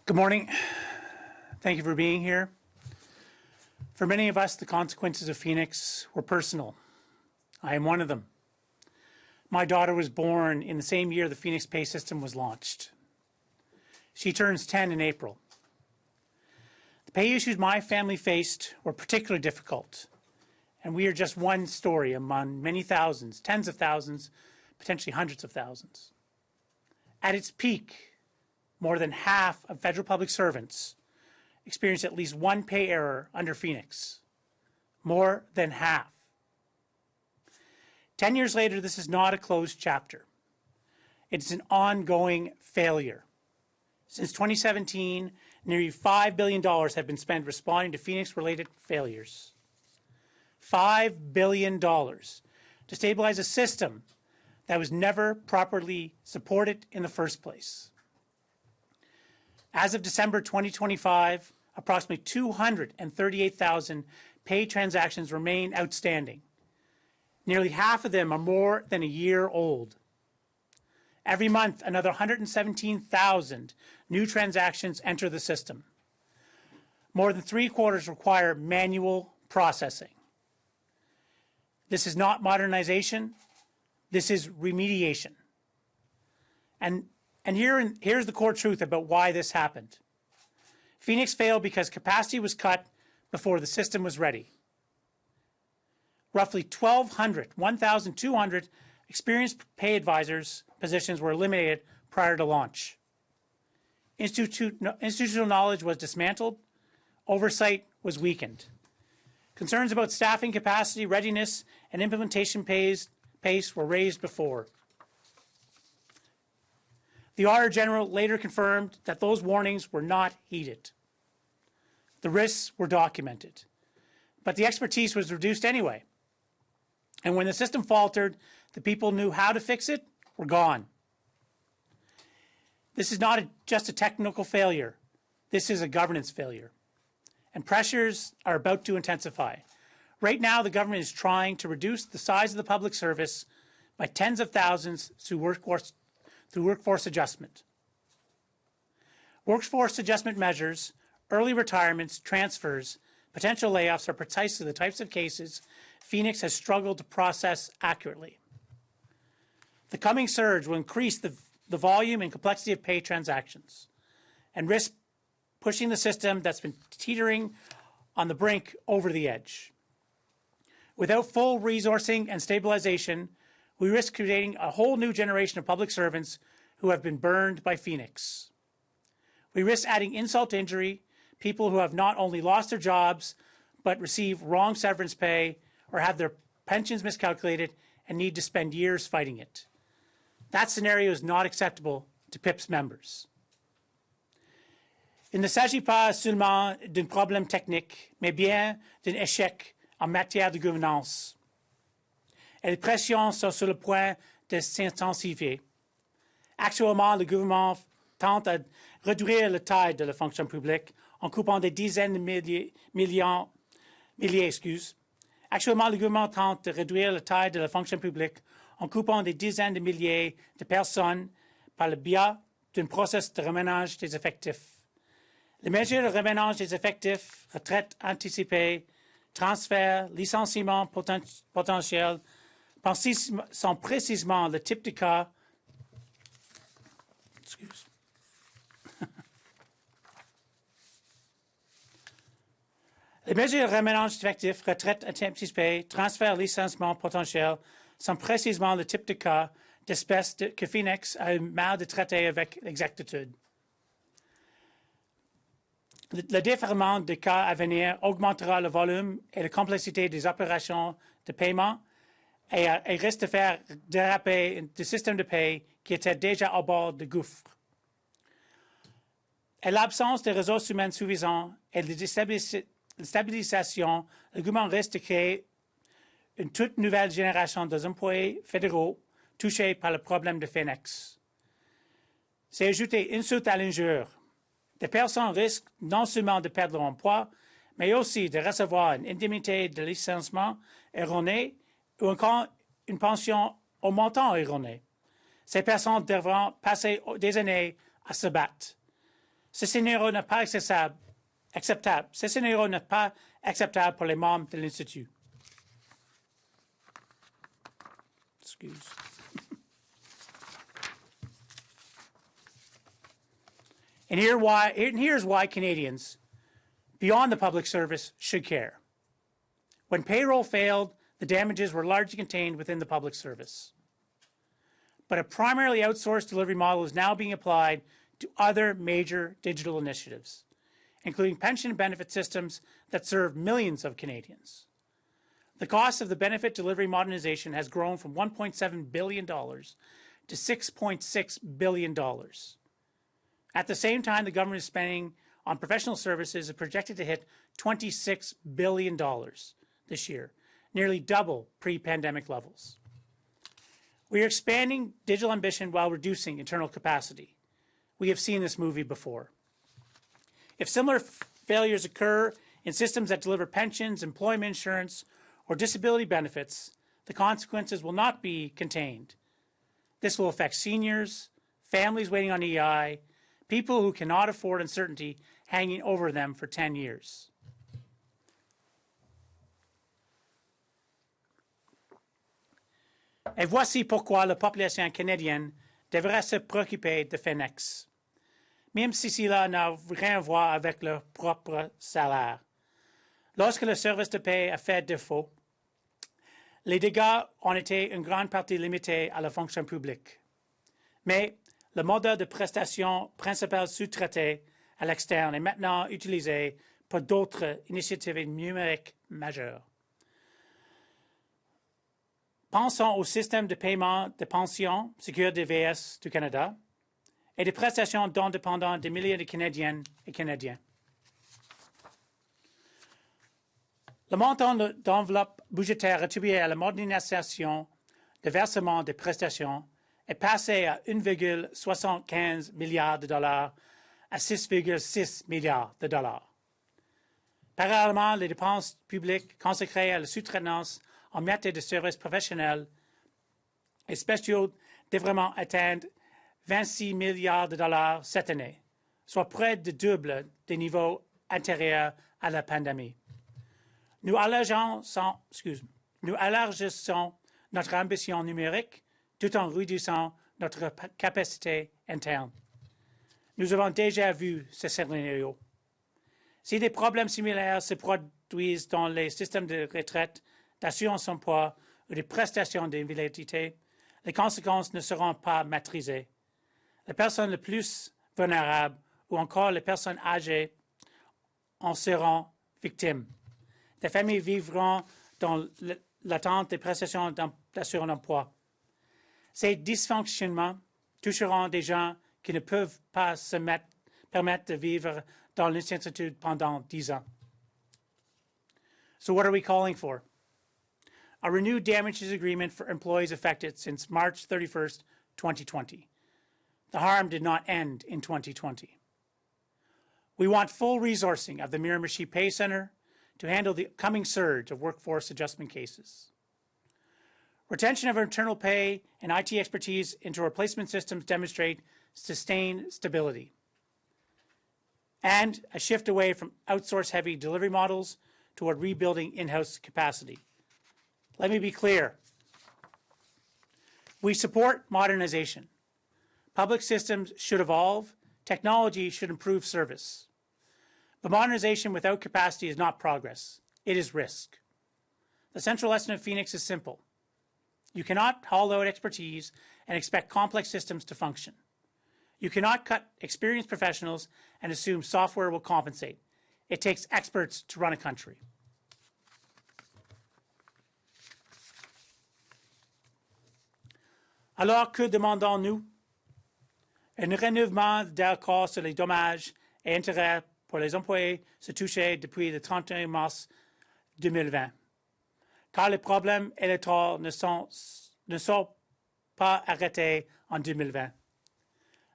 Good morning. Thank you for being here. For many of us, the consequences of Phoenix were personal. I am one of them. My daughter was born in the same year the Phoenix pay system was launched. She turns 10 in April. The pay issues my family faced were particularly difficult, and we are just one story among many thousands, tens of thousands, potentially hundreds of thousands. At its peak, more than half of federal public servants experienced at least one pay error under Phoenix. More than half. 10 years later, this is not a closed chapter. It's an ongoing failure. Since 2017, nearly $5 billion have been spent responding to Phoenix-related failures. $5 billion to stabilize a system that was never properly supported in the first place. As of December 2025, approximately 238,000 pay transactions remain outstanding. Nearly half of them are more than a year old. Every month, another 117,000 new transactions enter the system. More than three-quarters require manual processing. This is not modernization. This is remediation. And here's the core truth about why this happened. Phoenix failed because capacity was cut before the system was ready. Roughly 1,200 experienced pay advisors positions were eliminated prior to launch. Institutional knowledge was dismantled. Oversight was weakened. Concerns about staffing capacity, readiness, and implementation pace were raised before. The Auditor General later confirmed that those warnings were not heeded. The risks were documented, but the expertise was reduced anyway. And when the system faltered, the people who knew how to fix it were gone. This is not just a technical failure. This is a governance failure. And pressures are about to intensify. Right now, the government is trying to reduce the size of the public service by tens of thousands through workforce adjustment. Workforce adjustment measures, early retirements, transfers, potential layoffs are precisely the types of cases Phoenix has struggled to process accurately. The coming surge will increase the volume and complexity of pay transactions and risk pushing the system that's been teetering on the brink over the edge. Without full resourcing and stabilization, we risk creating a whole new generation of public servants who have been burned by Phoenix. We risk adding insult to injury, people who have not only lost their jobs, but receive wrong severance pay or have their pensions miscalculated and need to spend years fighting it. That scenario is not acceptable to PIPSC members. Il ne s'agit pas seulement d'un problème technique, mais bien d'un échec en matière de gouvernance. Et les pressions sont sur le point de s'intensifier. Actuellement, le gouvernement tente à réduire la taille de la fonction publique en coupant des dizaines de milliers. Actuellement, le gouvernement tente de réduire la taille de la fonction publique en coupant des dizaines de milliers de personnes par le biais d'un processus de reménage des effectifs. Les mesures de reménage des effectifs, retraite anticipée, transfert, licenciement potentiel, sont précisément le type de cas Les mesures de reménage effectif, retraite anticipée, transfert, licenciement potentiel sont précisément le type de cas d'espèce que Phoenix a eu mal de traiter avec exactitude. Le déferlement des cas à venir augmentera le volume et la complexité des opérations de paiement et risque de faire déraper le système de paie qui était déjà au bord du gouffre. Et l'absence de ressources humaines suffisantes et de stabilisation, le gouvernement risque de créer une toute nouvelle génération d'employés fédéraux touchés par le problème de Phoenix. C'est ajouter insulte à l'injure. Des personnes risquent non seulement de perdre leur emploi, mais aussi de recevoir une indemnité de licenciement erronée ou encore une pension au montant erroné. Ces personnes devront passer des années à se battre. Ce scénario n'est pas acceptable. Ce scénario n'est pas acceptable pour les membres de l'Institut. Excuse. And here's why Canadians, beyond the public service, should care. When payroll failed, the damages were largely contained within the public service. But a primarily outsourced delivery model is now being applied to other major digital initiatives, including pension and benefit systems that serve millions of Canadians. The cost of the benefit delivery modernization has grown from $1.7 billion to $6.6 billion. At the same time, the government spending on professional services is projected to hit $26 billion this year, nearly double pre-pandemic levels. We are expanding digital ambition while reducing internal capacity. We have seen this movie before. If similar failures occur in systems that deliver pensions, employment insurance, or disability benefits, the consequences will not be contained. This will affect seniors, families waiting on EI, people who cannot afford uncertainty hanging over them for 10 years. Et voici pourquoi la population canadienne devrait se préoccuper de Phoenix, même si cela n'a rien à voir avec leur propre salaire. Lorsque le service de paie a fait défaut, les dégâts ont été en grande partie limités à la fonction publique. Mais le modèle de prestation principal sous-traité à l'externe est maintenant utilisé pour d'autres initiatives numériques majeures. Pensons au système de paiement de pensions Sécurité VS du Canada et des prestations dont dépendent des milliers de Canadiennes et Canadiens. Le montant d'enveloppe budgétaire attribué à la modernisation de versement des prestations est passé à 1,75 milliard de dollars à 6,6 milliards de dollars. Parallèlement, les dépenses publiques consacrées à la sous-traitance en matière de services professionnels et spéciaux devraient atteindre 26 milliards de dollars cette année, soit près de double des niveaux antérieurs à la pandémie. Nous élargissons notre ambition numérique tout en réduisant notre capacité interne. Nous avons déjà vu ce scénario. Si des problèmes similaires se produisent dans les systèmes de retraite, d'assurance emploi ou des prestations d'invalidité, les conséquences ne seront pas maîtrisées. Les personnes les plus vulnérables ou encore les personnes âgées en seront victimes. Des familles vivront dans l'attente des prestations d'assurance emploi. Ces dysfonctionnements toucheront des gens qui ne peuvent pas se permettre de vivre dans l'incertitude pendant 10 ans. So what are we calling for? A renewed damages agreement for employees affected since March 31st, 2020. The harm did not end in 2020. We want full resourcing of the Miramichi Pay Center to handle the coming surge of workforce adjustment cases. Retention of internal pay and IT expertise into replacement systems demonstrate sustained stability. And a shift away from outsource-heavy delivery models toward rebuilding in-house capacity. Let me be clear. We support modernization. Public systems should evolve. Technology should improve service. But modernization without capacity is not progress. It is risk. The central lesson of Phoenix is simple. You cannot hollow out expertise and expect complex systems to function. You cannot cut experienced professionals and assume software will compensate. It takes experts to run a country. Alors que demandons-nous? Un renouvellement d'accord sur les dommages et intérêts pour les employés se touchait depuis le 31 mars 2020, car les problèmes électoraux ne sont pas arrêtés en 2020.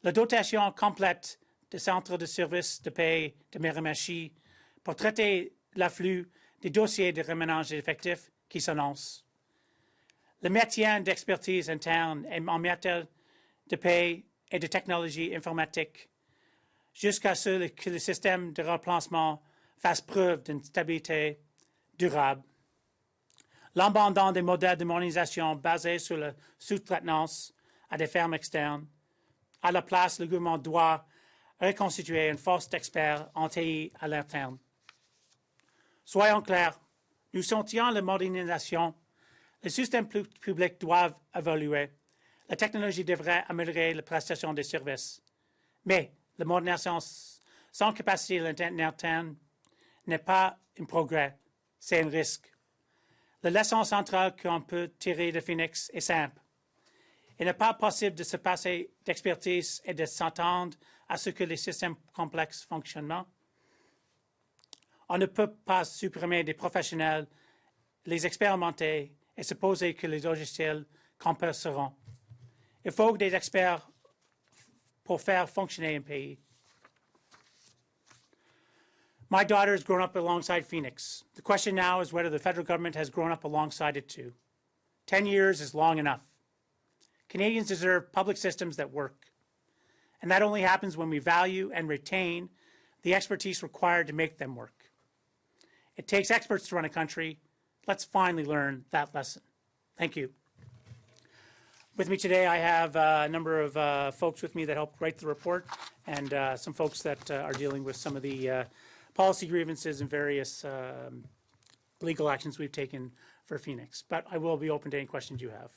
La dotation complète des centres de services de paie de Miramichi pour traiter l'afflux des dossiers de reménage effectif qui s'annoncent. Le maintien d'expertise interne en matière de paie et de technologie informatique jusqu'à ce que le système de remplacement fasse preuve d'une stabilité durable. L'abandon des modèles de modernisation basés sur la sous-traitance à des fermes externes. À la place, le gouvernement doit reconstituer une force d'experts en TI à l'interne. Soyons clairs, nous soutenons la modernisation. Les systèmes publics doivent évoluer. La technologie devrait améliorer la prestation des services. Mais la modernisation sans capacité interne n'est pas un progrès, c'est un risque. La leçon centrale qu'on peut tirer de Phoenix est simple. Il n'est pas possible de se passer d'expertise et de s'attendre à ce que les systèmes complexes fonctionnent. On ne peut pas supprimer des professionnels, les expérimenter et supposer que les logiciels compenseront. Il faut des experts pour faire fonctionner un pays. My daughter has grown up alongside Phoenix. The question now is whether the federal government has grown up alongside it too. 10 years is long enough. Canadians deserve public systems that work. And that only happens when we value and retain the expertise required to make them work. It takes experts to run a country. Let's finally learn that lesson. Thank you. With me today, I have a number of folks with me that helped write the report and some folks that are dealing with some of the policy grievances and various legal actions we've taken for Phoenix. But I will be open to any questions you have.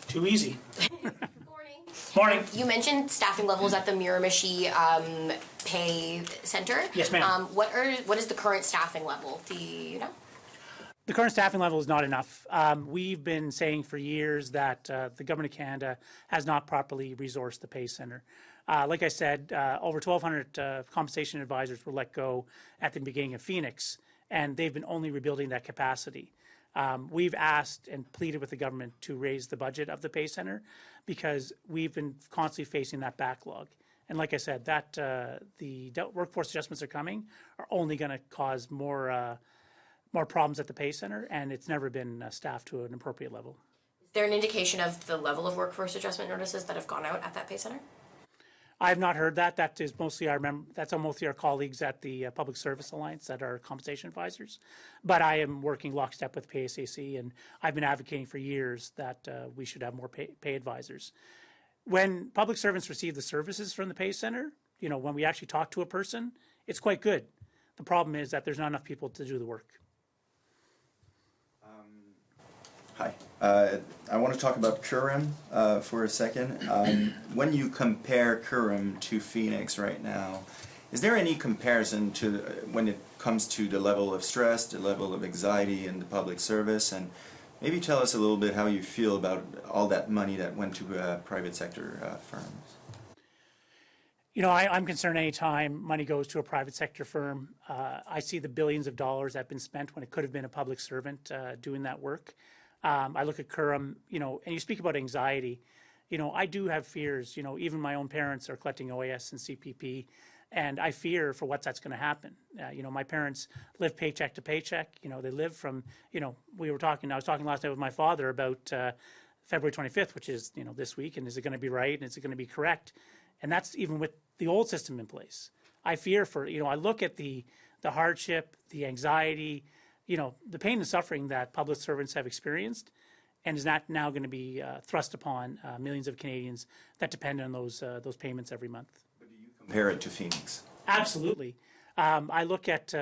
Too easy. Morning. Morning. You mentioned staffing levels at the Miramichi Pay Center. Yes, ma'am. What is the current staffing level? Do you know? The current staffing level is not enough. We've been saying for years that the Government of Canada has not properly resourced the Pay Centre. Like I said, over 1,200 compensation advisors were let go at the beginning of Phoenix, and they've been only rebuilding that capacity. We've asked and pleaded with the government to raise the budget of the Pay Centre because we've been constantly facing that backlog. And like I said, that the workforce adjustments are coming are only going to cause more problems at the Pay Centre, and it's never been staffed to an appropriate level. Is there an indication of the level of workforce adjustment notices that have gone out at that Pay Centre? I have not heard that. That is mostly mostly our colleagues at the Public Service Alliance that are compensation advisors. But I am working lockstep with PIPSC, and I've been advocating for years that we should have more pay advisors. When public servants receive the services from the Pay Centre, when we actually talk to a person, it's quite good. The problem is that there's not enough people to do the work. Hi. I want to talk about Curram for a second. When you compare Curram to Phoenix right now, is there any comparison to when it comes to the level of stress, the level of anxiety in the public service, and maybe tell us a little bit how you feel about all that money that went to private sector firms? I'm concerned any time money goes to a private sector firm. I see the billions of dollars that have been spent when it could have been a public servant doing that work. I look at Curram, and you speak about anxiety. I do have fears. Even my own parents are collecting OAS and CPP, and I fear for what that's going to happen. My parents live paycheck to paycheck. They live from, I was talking last night with my father about February 25th, which is, this week, and is it going to be right, and is it going to be correct? And that's even with the old system in place. I fear for, I look at the hardship, the anxiety, the pain and suffering that public servants have experienced, and is not now going to be thrust upon millions of Canadians that depend on those payments every month. But do you compare it to Phoenix? Absolutely. I look at,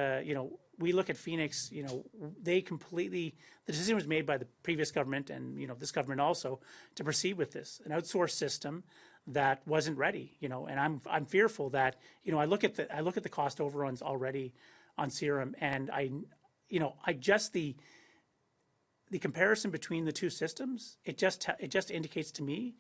we look at Phoenix, the decision was made by the previous government and, this government also to proceed with this, an outsourced system that wasn't ready, and I'm fearful that, I look at the cost overruns already on Serum, and I just the comparison between the two systems, it just indicates to me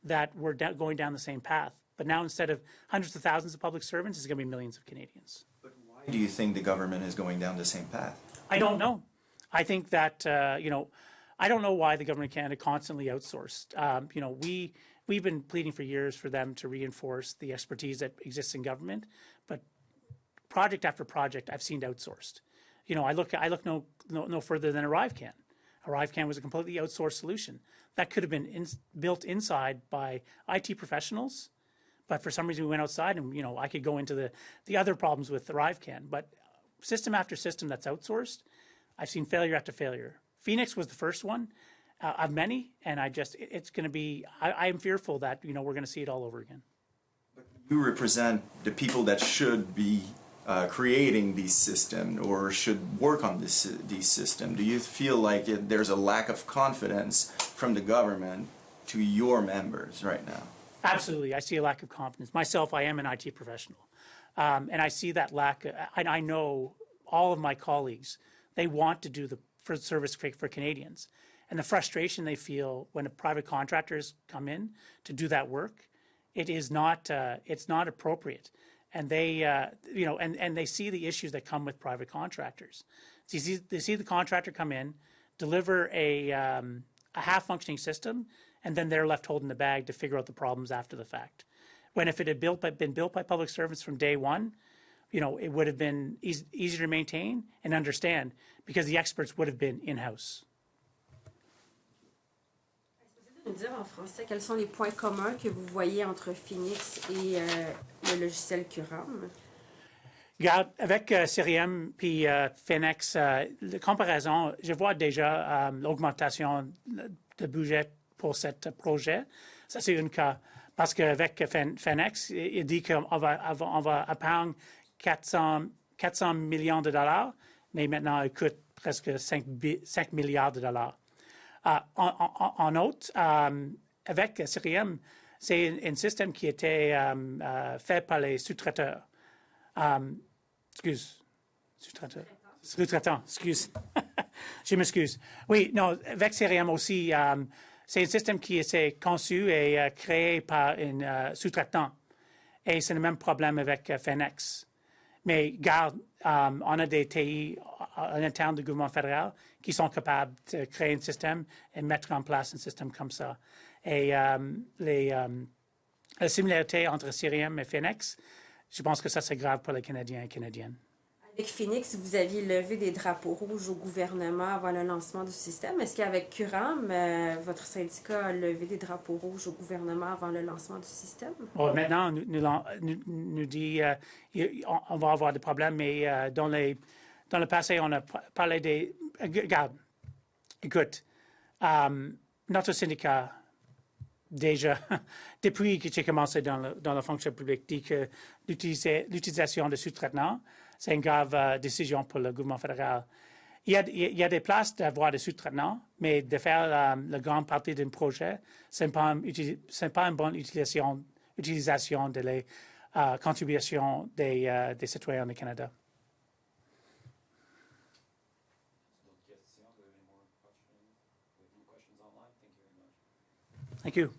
that we're going down the same path. But now instead of hundreds of thousands of public servants, it's going to be millions of Canadians. But why do you think the government is going down the same path? I don't know. I think that I don't know why the government of Canada constantly outsourced. We've been pleading for years for them to reinforce the expertise that exists in government, but project after project I've seen outsourced. I look no further than ArriveCan. ArriveCAN was a completely outsourced solution. That could have been built inside by IT professionals, but for some reason we went outside and, you know, I could go into the other problems with ArriveCAN. But system after system that's outsourced, I've seen failure after failure. Phoenix was the first one of many, and it's going to be, I'm fearful that, you know, we're going to see it all over again. You represent the people that should be creating these systems or should work on these systems. Do you feel like there's a lack of confidence from the government to your members right now? Absolutely. I see a lack of confidence. Myself, I am an IT professional. And I see that lack. And I know all of my colleagues, they want to do the service for Canadians. And the frustration they feel when the private contractors come in to do that work, it's not appropriate. And they, you know, and they see the issues that come with private contractors. So they see the contractor come in, deliver a half-functioning system, and then they're left holding the bag to figure out the problems after the fact. When if it had been built by public servants from day one, you know, it would have been easier to maintain and understand because the experts would have been in-house. Est-ce que vous pouvez nous dire en français quels sont les points communs que vous voyez entre Phoenix et le logiciel Curam? Regarde, avec CRM puis Phoenix, la comparaison, je vois déjà l'augmentation de budget pour ce projet. Ça, c'est un cas. Parce qu'avec Phoenix, il dit qu'on va apprendre 400 millions de dollars, mais maintenant, il coûte presque 5 milliards de dollars. En outre, avec CRM, c'est un système qui était fait par les sous-traiteurs. Sous-traitants, excuse. Je m'excuse. Oui, non, avec CRM aussi, c'est un système qui est conçu et créé par un sous-traitant. Et c'est le même problème avec Phoenix. Mais garde, on a des TI à l'interne du gouvernement fédéral qui sont capables de créer un système et mettre en place un système comme ça. Et la similarité entre CRM et Phoenix, je pense que ça, c'est grave pour les Canadiens et Canadiennes. Avec Phoenix, vous aviez levé des drapeaux rouges au gouvernement avant le lancement du système. Est-ce qu'avec Curam, votre syndicat a levé des drapeaux rouges au gouvernement avant le lancement du système? Bon, maintenant, nous dit on va avoir des problèmes, mais dans le passé, on a parlé des... Regarde, écoute, notre syndicat, déjà, depuis que j'ai commencé dans la fonction publique, dit que l'utilisation de sous-traitants, c'est une grave décision pour le gouvernement fédéral. Il y a des places d'avoir des sous-traitants, mais de faire la grande partie d'un projet, ce n'est pas une bonne utilisation de la contribution des citoyens du Canada. Thank you.